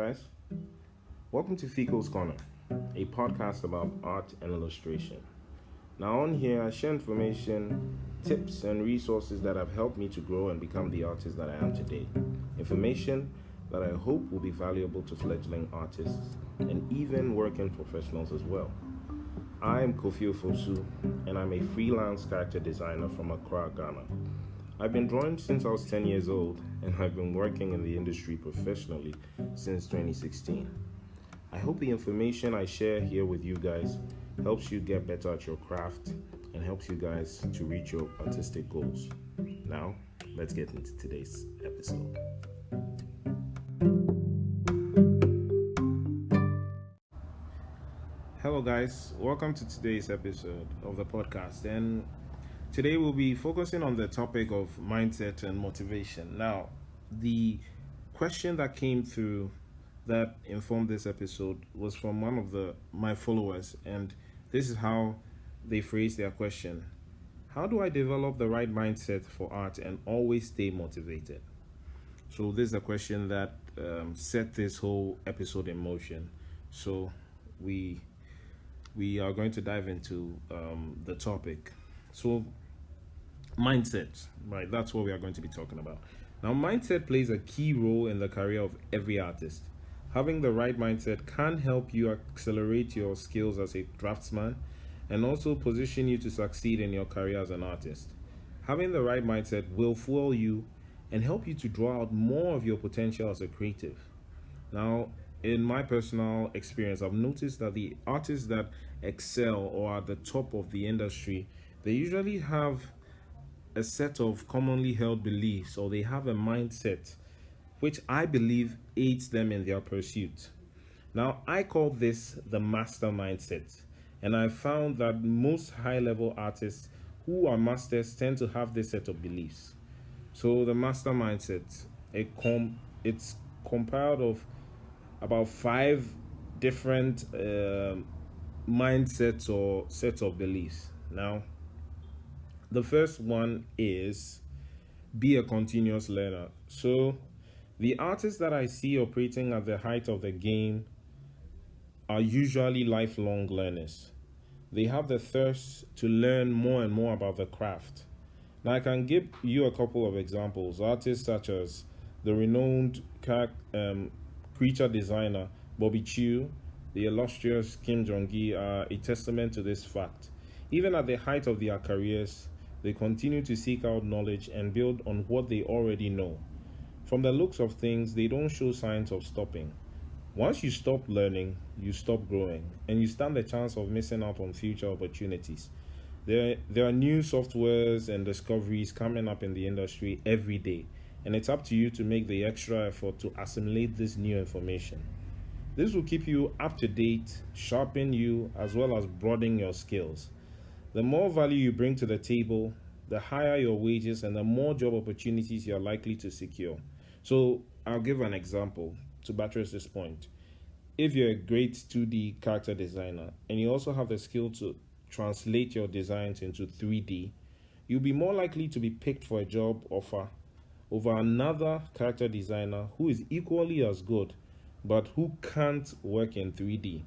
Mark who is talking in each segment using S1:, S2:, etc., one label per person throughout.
S1: guys. Welcome to Fico's Corner, a podcast about art and illustration. Now, on here, I share information, tips, and resources that have helped me to grow and become the artist that I am today. Information that I hope will be valuable to fledgling artists and even working professionals as well. I am Kofi Ofosu, and I'm a freelance character designer from Accra, Ghana. I've been drawing since I was 10 years old, and I've been working in the industry professionally since 2016. I hope the information I share here with you guys helps you get better at your craft and helps you guys to reach your artistic goals. Now, let's get into today's episode. Hello, guys. Welcome to today's episode of the podcast. And today we'll be focusing on the topic of mindset and motivation. Now, the question that came through that informed this episode was from one of my followers, and this is how they phrased their question. How do I develop the right mindset for art and always stay motivated? So this is a question that set this whole episode in motion. So we are going to dive into the topic. So mindset, right? That's what we are going to be talking about. Now, mindset plays a key role in the career of every artist. Having the right mindset can help you accelerate your skills as a draftsman and also position you to succeed in your career as an artist. Having the right mindset will fuel you and help you to draw out more of your potential as a creative. Now, in my personal experience, I've noticed that the artists that excel or are at the top of the industry, they usually have a set of commonly held beliefs, or they have a mindset which I believe aids them in their pursuit. Now, I call this the master mindset, and I found that most high-level artists who are masters tend to have this set of beliefs. So the master mindset, it's compiled of about 5 different mindsets or sets of beliefs. Now, the first one is be a continuous learner. So the artists that I see operating at the height of the game are usually lifelong learners. They have the thirst to learn more and more about the craft. Now, I can give you a couple of examples. Artists such as the renowned creature designer Bobby Chiu, the illustrious Kim Jong-gi are a testament to this fact. Even at the height of their careers, they continue to seek out knowledge and build on what they already know. From the looks of things, they don't show signs of stopping. Once you stop learning, you stop growing, and you stand the chance of missing out on future opportunities. There are new softwares and discoveries coming up in the industry every day, and it's up to you to make the extra effort to assimilate this new information. This will keep you up to date, sharpen you, as well as broaden your skills. The more value you bring to the table, the higher your wages and the more job opportunities you're likely to secure. So I'll give an example to buttress this point. If you're a great 2D character designer and you also have the skill to translate your designs into 3D, you'll be more likely to be picked for a job offer over another character designer who is equally as good but who can't work in 3D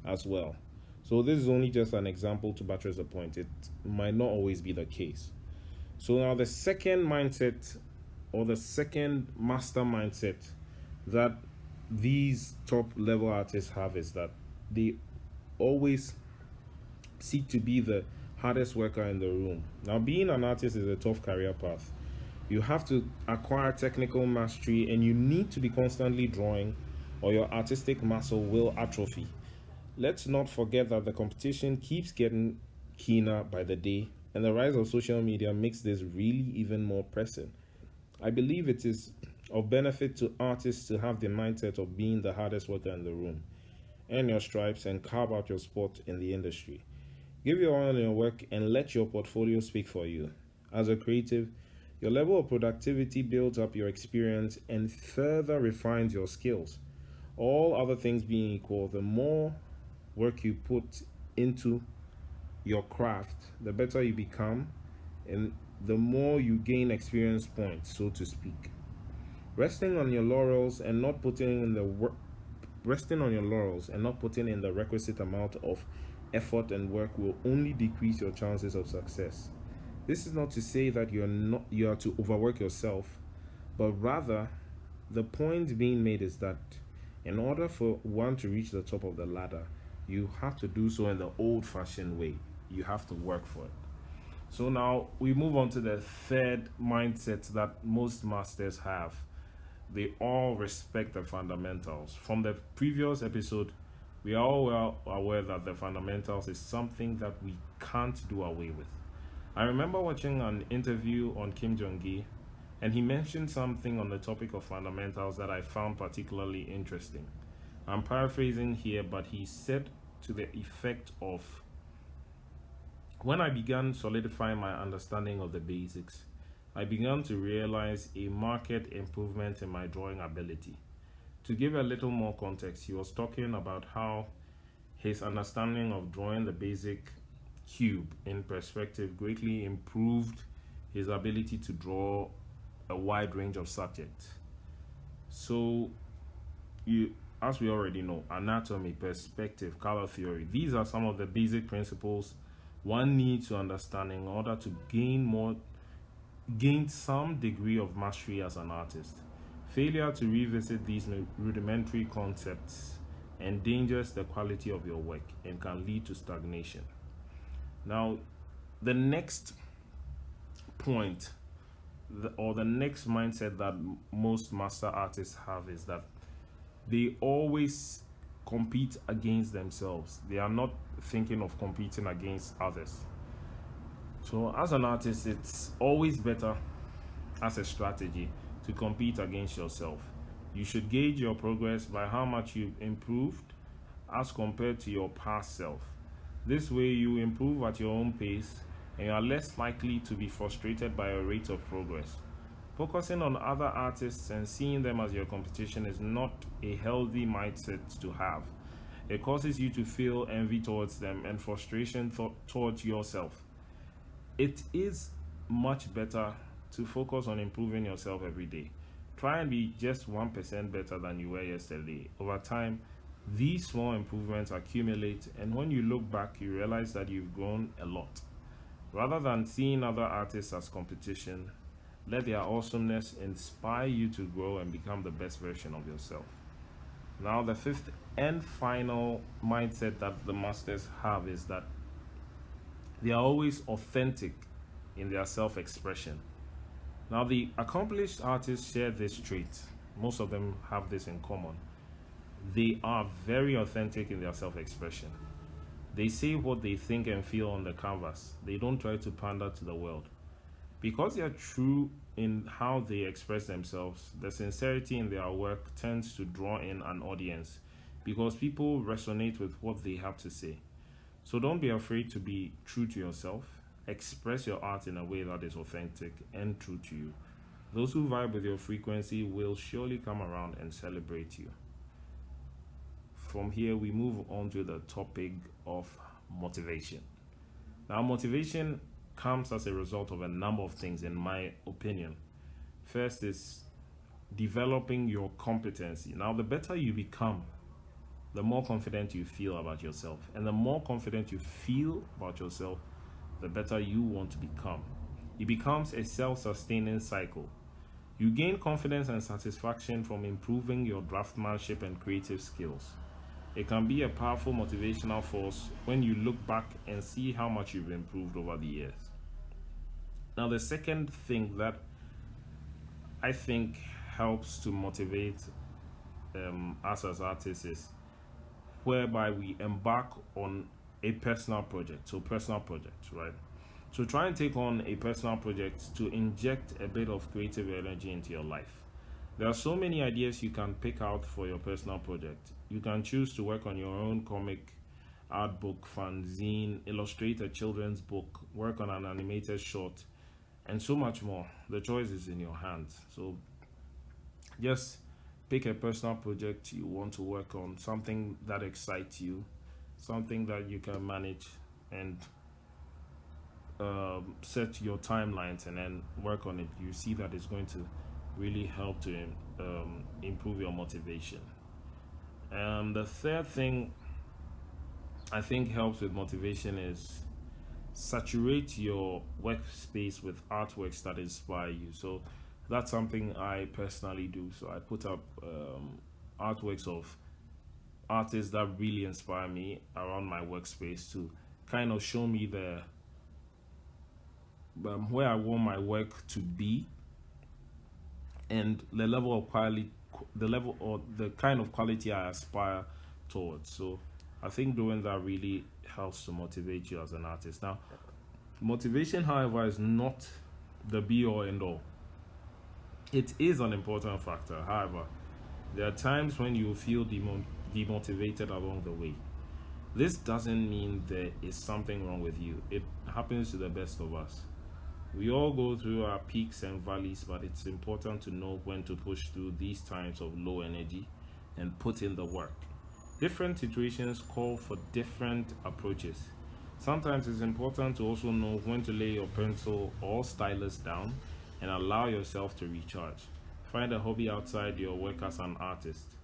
S1: as well. So this is only just an example to buttress the point. It might not always be the case. So now the second mindset, or the second master mindset that these top level artists have, is that they always seek to be the hardest worker in the room. Now, being an artist is a tough career path. You have to acquire technical mastery and you need to be constantly drawing, or your artistic muscle will atrophy. Let's not forget that the competition keeps getting keener by the day, and the rise of social media makes this really even more pressing. I believe it is of benefit to artists to have the mindset of being the hardest worker in the room. Earn your stripes and carve out your spot in the industry. Give your all in your work and let your portfolio speak for you. As a creative, your level of productivity builds up your experience and further refines your skills. All other things being equal, the more work you put into your craft, the better you become, and the more you gain experience points, so to speak. Resting on your laurels and not putting in the work resting on your laurels and not putting in the requisite amount of effort and work will only decrease your chances of success. This is not to say that you are to overwork yourself, but rather the point being made is that in order for one to reach the top of the ladder, you have to do so in the old-fashioned way. You have to work for it. So now we move on to the third mindset that most masters have. They all respect the fundamentals. From the previous episode, we are all well aware that the fundamentals is something that we can't do away with. I remember watching an interview on Kim Jong-gi, and he mentioned something on the topic of fundamentals that I found particularly interesting. I'm paraphrasing here, but he said to the effect of, when I began solidifying my understanding of the basics, I began to realize a marked improvement in my drawing ability. To give a little more context, he was talking about how his understanding of drawing the basic cube in perspective greatly improved his ability to draw a wide range of subjects. So, as we already know, anatomy, perspective, color theory, these are some of the basic principles one needs to understand in order to gain some degree of mastery as an artist. Failure to revisit these rudimentary concepts endangers the quality of your work and can lead to stagnation. Now, the next point, or the next mindset that most master artists have is that they always compete against themselves. They are not thinking of competing against others. So as an artist, it's always better as a strategy to compete against yourself. You should gauge your progress by how much you've improved as compared to your past self. This way you improve at your own pace and you are less likely to be frustrated by a rate of progress. Focusing on other artists and seeing them as your competition is not a healthy mindset to have. It causes you to feel envy towards them and frustration towards yourself. It is much better to focus on improving yourself every day. Try and be just 1% better than you were yesterday. Over time, these small improvements accumulate, and when you look back, you realize that you've grown a lot. Rather than seeing other artists as competition, let their awesomeness inspire you to grow and become the best version of yourself. Now, the fifth and final mindset that the masters have is that they are always authentic in their self-expression. Now, the accomplished artists share this trait. Most of them have this in common. They are very authentic in their self-expression. They say what they think and feel on the canvas. They don't try to pander to the world. Because they are true in how they express themselves, the sincerity in their work tends to draw in an audience because people resonate with what they have to say. So don't be afraid to be true to yourself. Express your art in a way that is authentic and true to you. Those who vibe with your frequency will surely come around and celebrate you. From here, we move on to the topic of motivation. Now, motivation comes as a result of a number of things, in my opinion. First is developing your competency. Now, the better you become, the more confident you feel about yourself. And the more confident you feel about yourself, the better you want to become. It becomes a self-sustaining cycle. You gain confidence and satisfaction from improving your draftsmanship and creative skills. It can be a powerful motivational force when you look back and see how much you've improved over the years. Now, the second thing that I think helps to motivate us as artists is whereby we embark on a personal project. So personal projects, right? So try and take on a personal project to inject a bit of creative energy into your life. There are so many ideas you can pick out for your personal project. You can choose to work on your own comic, art book, fanzine, illustrate a children's book, work on an animated short, and so much more. The choice is in your hands. So just pick a personal project you want to work on, something that excites you, something that you can manage, and set your timelines and then work on it. You see that it's going to really help to improve your motivation. The third thing I think helps with motivation is saturate your workspace with artworks that inspire you. So that's something I personally do. So I put up artworks of artists that really inspire me around my workspace to kind of show me the where I want my work to be and the level of quality, the level or the kind of quality I aspire towards. So I think doing that really helps to motivate you as an artist. Now, motivation, however, is not the be all end all. It is an important factor. However, there are times when you feel demotivated along the way. This doesn't mean there is something wrong with you. It happens to the best of us. We all go through our peaks and valleys, but it's important to know when to push through these times of low energy and put in the work. Different situations call for different approaches. Sometimes it's important to also know when to lay your pencil or stylus down and allow yourself to recharge. Find a hobby outside your work as an artist.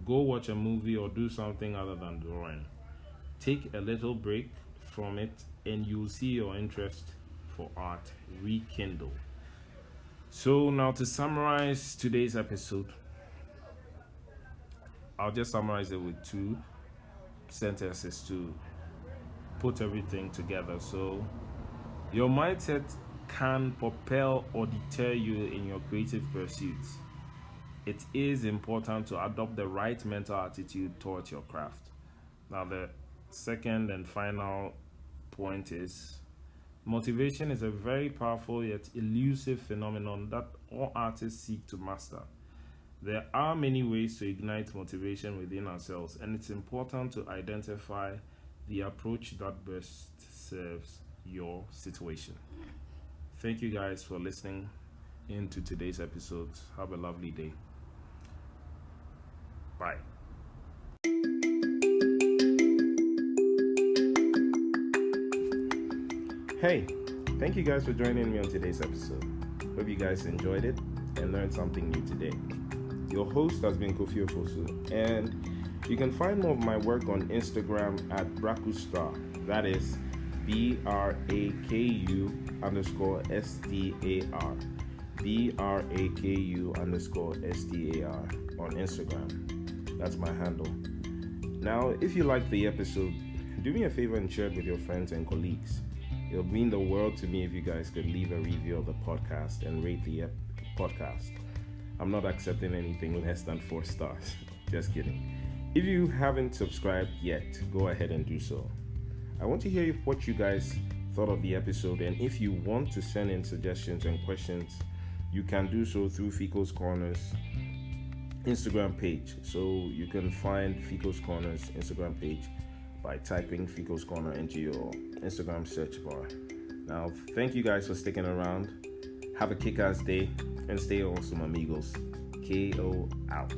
S1: Go watch a movie or do something other than drawing. Take a little break from it and you'll see your interest for art rekindle. So now to summarize today's episode, I'll just summarize it with two sentences to put everything together. So your mindset can propel or deter you in your creative pursuits. It is important to adopt the right mental attitude towards your craft. Now the second and final point is motivation is a very powerful yet elusive phenomenon that all artists seek to master. There are many ways to ignite motivation within ourselves, and it's important to identify the approach that best serves your situation. Thank you guys for listening into today's episode. Have a lovely day. Bye. Hey, thank you guys for joining me on today's episode. Hope you guys enjoyed it and learned something new today. Your host has been Kofi Ofosu, and you can find more of my work on Instagram at Brakustar. That is BRAKU_STAR. BRAKU_STAR on Instagram. That's my handle. Now, if you liked the episode, do me a favor and share it with your friends and colleagues. It'll mean the world to me if you guys could leave a review of the podcast and rate the podcast. I'm not accepting anything less than 4 stars. Just kidding. If you haven't subscribed yet, go ahead and do so. I want to hear what you guys thought of the episode, and if you want to send in suggestions and questions, you can do so through Fico's Corners Instagram page. So you can find Fico's Corners Instagram page by typing Fico's Corner into your Instagram search bar. Now, thank you guys for sticking around. Have a kick-ass day and stay awesome, amigos. KO out.